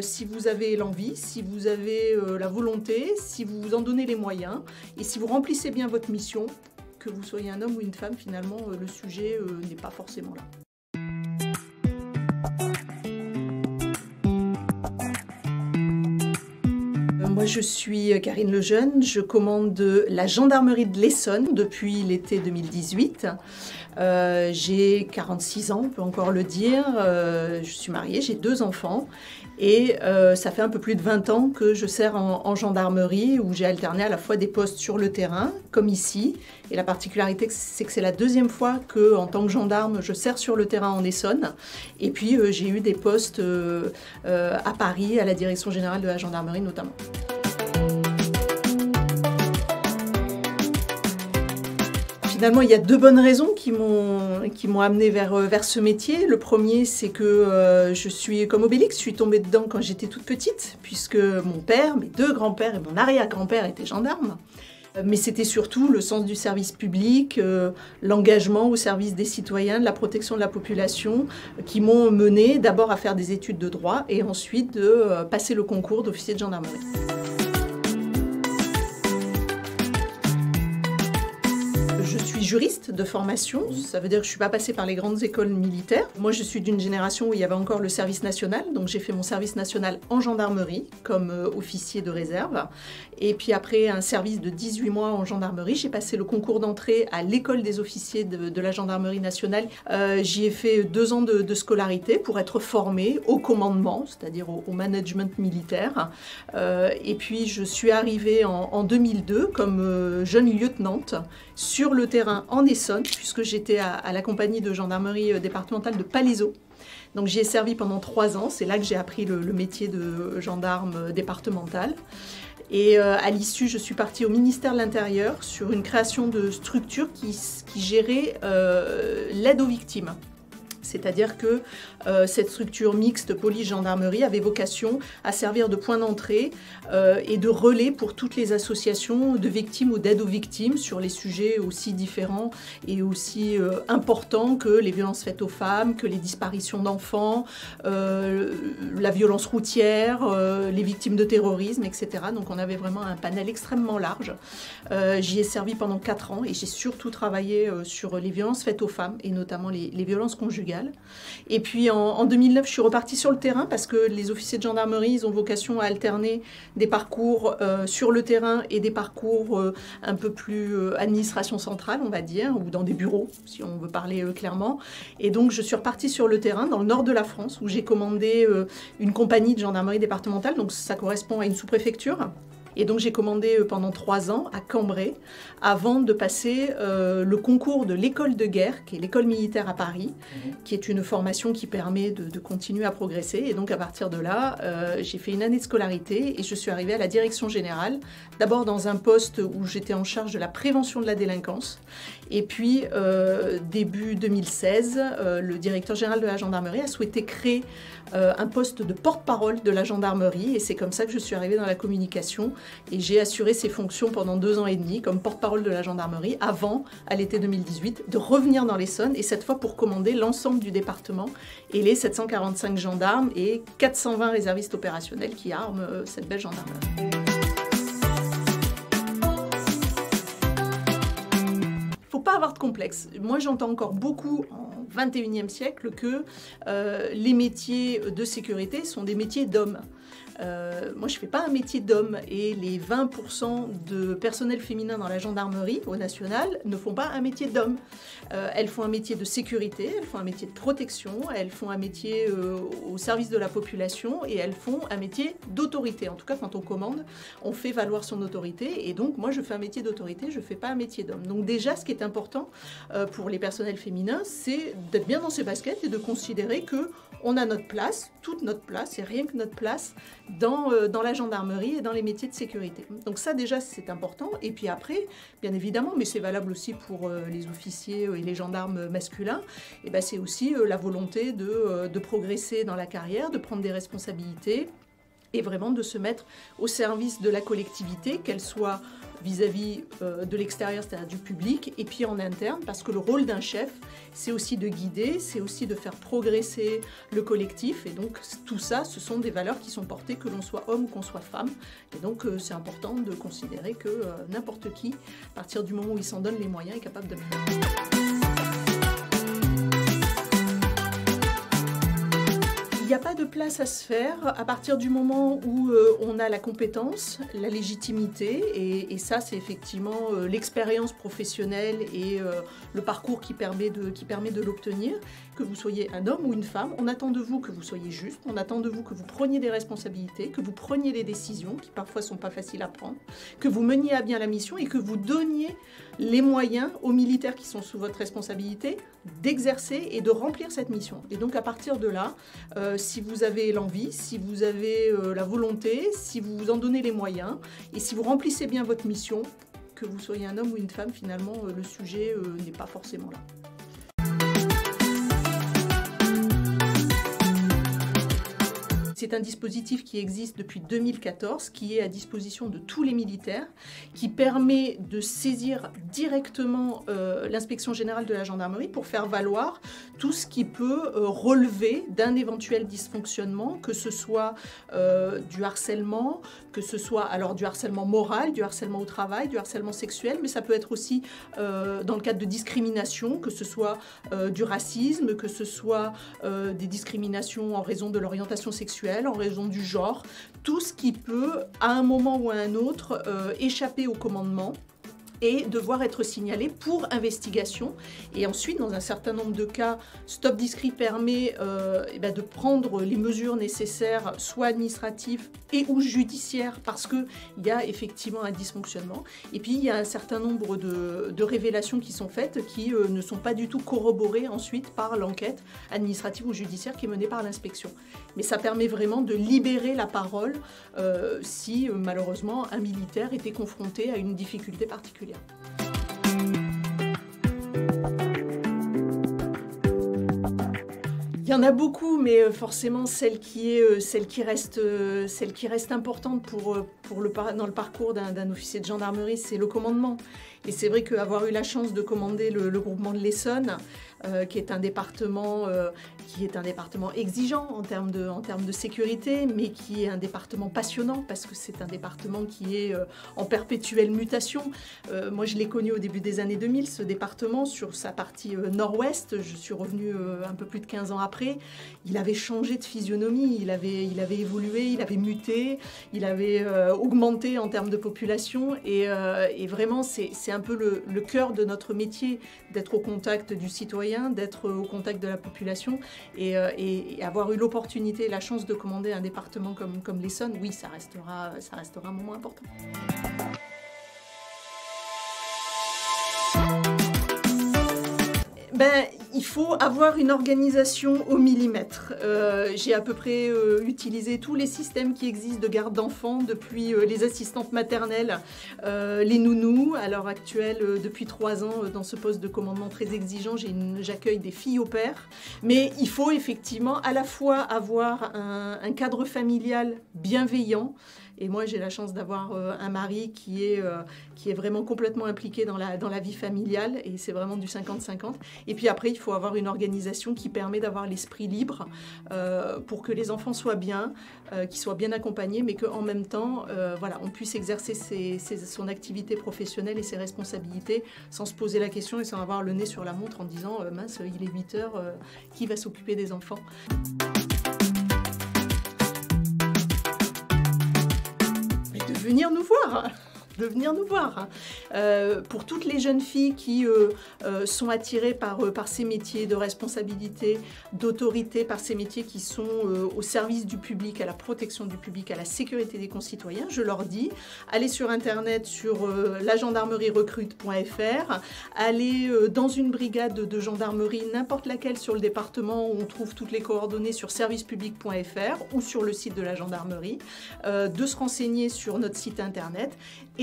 Si vous avez l'envie, si vous avez la volonté, si vous vous en donnez les moyens et si vous remplissez bien votre mission, que vous soyez un homme ou une femme, finalement, le sujet n'est pas forcément là. Moi, je suis Karine Lejeune, je commande la gendarmerie de l'Essonne depuis l'été 2018. J'ai 46 ans, on peut encore le dire, je suis mariée, j'ai 2 enfants et ça fait un peu plus de 20 ans que je sers en gendarmerie où j'ai alterné à la fois des postes sur le terrain, comme ici, et la particularité c'est que c'est la 2e fois qu'en tant que gendarme je sers sur le terrain en Essonne, et puis j'ai eu des postes à Paris, à la direction générale de la gendarmerie notamment. Finalement, il y a 2 bonnes raisons qui m'ont amenée vers ce métier. Le premier, c'est que je suis comme Obélix, je suis tombée dedans quand j'étais toute petite, puisque mon père, mes 2 grands-pères et mon arrière-grand-père étaient gendarmes. Mais c'était surtout le sens du service public, l'engagement au service des citoyens, de la protection de la population, qui m'ont menée d'abord à faire des études de droit et ensuite de passer le concours d'officier de gendarmerie. Je suis juriste de formation, ça veut dire que je ne suis pas passée par les grandes écoles militaires. Moi, je suis d'une génération où il y avait encore le service national, donc j'ai fait mon service national en gendarmerie comme officier de réserve. Et puis après un service de 18 mois en gendarmerie, j'ai passé le concours d'entrée à l'école des officiers de la gendarmerie nationale. J'y ai fait 2 ans de scolarité pour être formée au commandement, c'est-à-dire au management militaire. Et puis je suis arrivée en 2002 comme jeune lieutenante sur le terrain en Essonne, puisque j'étais à la compagnie de gendarmerie départementale de Palaiseau. Donc j'y ai servi pendant 3 ans, c'est là que j'ai appris le métier de gendarme départemental. Et à l'issue, je suis partie au ministère de l'Intérieur sur une création de structure qui gérait l'aide aux victimes. C'est-à-dire que cette structure mixte police-gendarmerie avait vocation à servir de point d'entrée et de relais pour toutes les associations de victimes ou d'aide aux victimes sur les sujets aussi différents et aussi importants que les violences faites aux femmes, que les disparitions d'enfants, la violence routière, les victimes de terrorisme, etc. Donc on avait vraiment un panel extrêmement large. J'y ai servi pendant 4 ans et j'ai surtout travaillé sur les violences faites aux femmes et notamment les violences conjugales. Et puis en 2009, je suis repartie sur le terrain parce que les officiers de gendarmerie, ils ont vocation à alterner des parcours sur le terrain et des parcours un peu plus administration centrale, on va dire, ou dans des bureaux, si on veut parler clairement. Et donc je suis repartie sur le terrain, dans le nord de la France, où j'ai commandé une compagnie de gendarmerie départementale, donc ça correspond à une sous-préfecture. Et donc j'ai commandé pendant 3 ans à Cambrai avant de passer le concours de l'école de guerre, qui est l'école militaire à Paris, qui est une formation qui permet de continuer à progresser. Et donc à partir de là, j'ai fait une année de scolarité et je suis arrivée à la direction générale, d'abord dans un poste où j'étais en charge de la prévention de la délinquance. Et puis début 2016, le directeur général de la gendarmerie a souhaité créer un poste de porte-parole de la gendarmerie et c'est comme ça que je suis arrivée dans la communication et j'ai assuré ces fonctions pendant 2 ans et demi comme porte-parole de la gendarmerie avant, à l'été 2018, de revenir dans l'Essonne et cette fois pour commander l'ensemble du département et les 745 gendarmes et 420 réservistes opérationnels qui arment cette belle gendarmerie. Faut pas avoir de complexe. Moi, j'entends encore beaucoup en 21e siècle que les métiers de sécurité sont des métiers d'hommes. Moi, je ne fais pas un métier d'homme et les 20% de personnel féminin dans la gendarmerie au national ne font pas un métier d'homme. Elles font un métier de sécurité, elles font un métier de protection, elles font un métier au service de la population et elles font un métier d'autorité. En tout cas, quand on commande, on fait valoir son autorité et donc moi, je fais un métier d'autorité, je ne fais pas un métier d'homme. Donc déjà, ce qui est important pour les personnels féminins, c'est d'être bien dans ses baskets et de considérer que on a notre place, toute notre place, et rien que notre place dans la gendarmerie et dans les métiers de sécurité. Donc ça déjà c'est important. Et puis après, bien évidemment, mais c'est valable aussi pour les officiers et les gendarmes masculins, et c'est aussi la volonté de progresser dans la carrière, de prendre des responsabilités, et vraiment de se mettre au service de la collectivité, qu'elle soit vis-à-vis de l'extérieur, c'est-à-dire du public, et puis en interne, parce que le rôle d'un chef, c'est aussi de guider, c'est aussi de faire progresser le collectif, et donc tout ça, ce sont des valeurs qui sont portées, que l'on soit homme ou qu'on soit femme, et donc c'est important de considérer que n'importe qui, à partir du moment où il s'en donne les moyens, est capable de le faire. Il n'y a pas de place à se faire à partir du moment où on a la compétence, la légitimité, et ça c'est effectivement l'expérience professionnelle et le parcours qui permet de l'obtenir. Que vous soyez un homme ou une femme, on attend de vous que vous soyez juste, on attend de vous que vous preniez des responsabilités, que vous preniez des décisions qui parfois ne sont pas faciles à prendre, que vous meniez à bien la mission et que vous donniez les moyens aux militaires qui sont sous votre responsabilité d'exercer et de remplir cette mission. Et donc à partir de là, si vous avez l'envie, si vous avez la volonté, si vous vous en donnez les moyens et si vous remplissez bien votre mission, que vous soyez un homme ou une femme, finalement, le sujet n'est pas forcément là. C'est un dispositif qui existe depuis 2014, qui est à disposition de tous les militaires, qui permet de saisir directement l'inspection générale de la gendarmerie pour faire valoir tout ce qui peut relever d'un éventuel dysfonctionnement, que ce soit du harcèlement, que ce soit alors du harcèlement moral, du harcèlement au travail, du harcèlement sexuel, mais ça peut être aussi dans le cadre de discrimination, que ce soit du racisme, que ce soit des discriminations en raison de l'orientation sexuelle, en raison du genre, tout ce qui peut, à un moment ou à un autre, échapper au commandement et devoir être signalé pour investigation. Et ensuite, dans un certain nombre de cas, Stop Discrit permet de prendre les mesures nécessaires, soit administratives et ou judiciaires, parce qu'il y a effectivement un dysfonctionnement. Et puis, il y a un certain nombre de révélations qui sont faites qui ne sont pas du tout corroborées ensuite par l'enquête administrative ou judiciaire qui est menée par l'inspection. Mais ça permet vraiment de libérer la parole si malheureusement un militaire était confronté à une difficulté particulière. Il y en a beaucoup, mais forcément celle qui reste importante dans le parcours d'un officier de gendarmerie, c'est le commandement. Et c'est vrai qu'avoir eu la chance de commander le groupement de l'Essonne, qui est un département exigeant en termes de sécurité, mais qui est un département passionnant, parce que c'est un département qui est en perpétuelle mutation. Moi, je l'ai connu au début des années 2000, ce département, sur sa partie nord-ouest. Je suis revenue un peu plus de 15 ans après. Il avait changé de physionomie, il avait évolué, il avait muté, il avait augmenté en termes de population, et vraiment, c'est un peu le cœur de notre métier, d'être au contact du citoyen, d'être au contact de la population, et avoir eu l'opportunité et la chance de commander un département comme l'Essonne, oui, ça restera un moment important. Il faut avoir une organisation au millimètre. J'ai à peu près utilisé tous les systèmes qui existent de garde d'enfants, depuis les assistantes maternelles, les nounous. À l'heure actuelle, depuis 3 ans, dans ce poste de commandement très exigeant, j'accueille des filles au père. Mais il faut effectivement à la fois avoir un cadre familial bienveillant. Et moi, j'ai la chance d'avoir un mari qui est vraiment complètement impliqué dans la vie familiale, et c'est vraiment du 50-50. Et puis après, il faut avoir une organisation qui permet d'avoir l'esprit libre pour que les enfants soient bien, qu'ils soient bien accompagnés, mais qu'en même temps, on puisse exercer son activité professionnelle et ses responsabilités sans se poser la question et sans avoir le nez sur la montre en disant « mince, il est 8 heures, qui va s'occuper des enfants ?» de venir nous voir. Pour toutes les jeunes filles qui sont attirées par ces métiers de responsabilité, d'autorité, par ces métiers qui sont au service du public, à la protection du public, à la sécurité des concitoyens, je leur dis, allez sur internet, sur lagendarmerierecrute.fr, allez dans une brigade de gendarmerie, n'importe laquelle sur le département, où on trouve toutes les coordonnées sur servicepublic.fr ou sur le site de la gendarmerie, de se renseigner sur notre site internet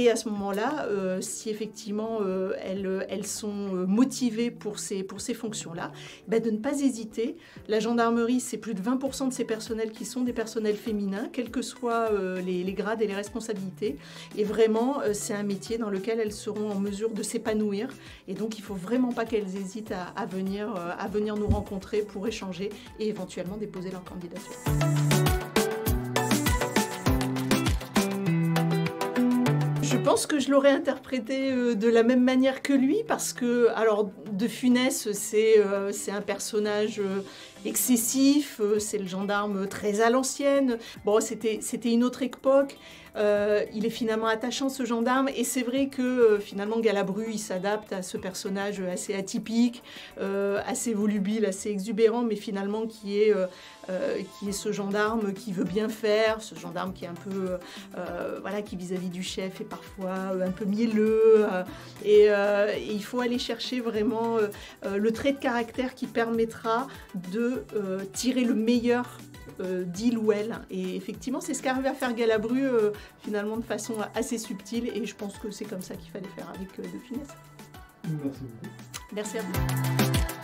Et à ce moment-là, si effectivement elles sont motivées pour ces fonctions-là, de ne pas hésiter. La gendarmerie, c'est plus de 20% de ses personnels qui sont des personnels féminins, quels que soient les grades et les responsabilités. Et vraiment, c'est un métier dans lequel elles seront en mesure de s'épanouir. Et donc, il ne faut vraiment pas qu'elles hésitent à venir nous rencontrer pour échanger et éventuellement déposer leur candidature. Je pense que je l'aurais interprété de la même manière que lui, parce que, alors, De Funès, c'est un personnage excessif, c'est le gendarme très à l'ancienne. Bon, c'était une autre époque. Il est finalement attachant, ce gendarme, et c'est vrai que finalement Galabru, il s'adapte à ce personnage assez atypique, assez volubile, assez exubérant, mais finalement qui est ce gendarme qui veut bien faire, ce gendarme qui est un peu, voilà, qui vis-à-vis du chef est parfois un peu mielleux, et il faut aller chercher vraiment le trait de caractère qui permettra de tirer le meilleur d'il ou elle. Et effectivement, c'est ce qu'arrive à faire Galabru finalement de façon assez subtile, et je pense que c'est comme ça qu'il fallait faire avec De Funès. Merci beaucoup. Merci à vous.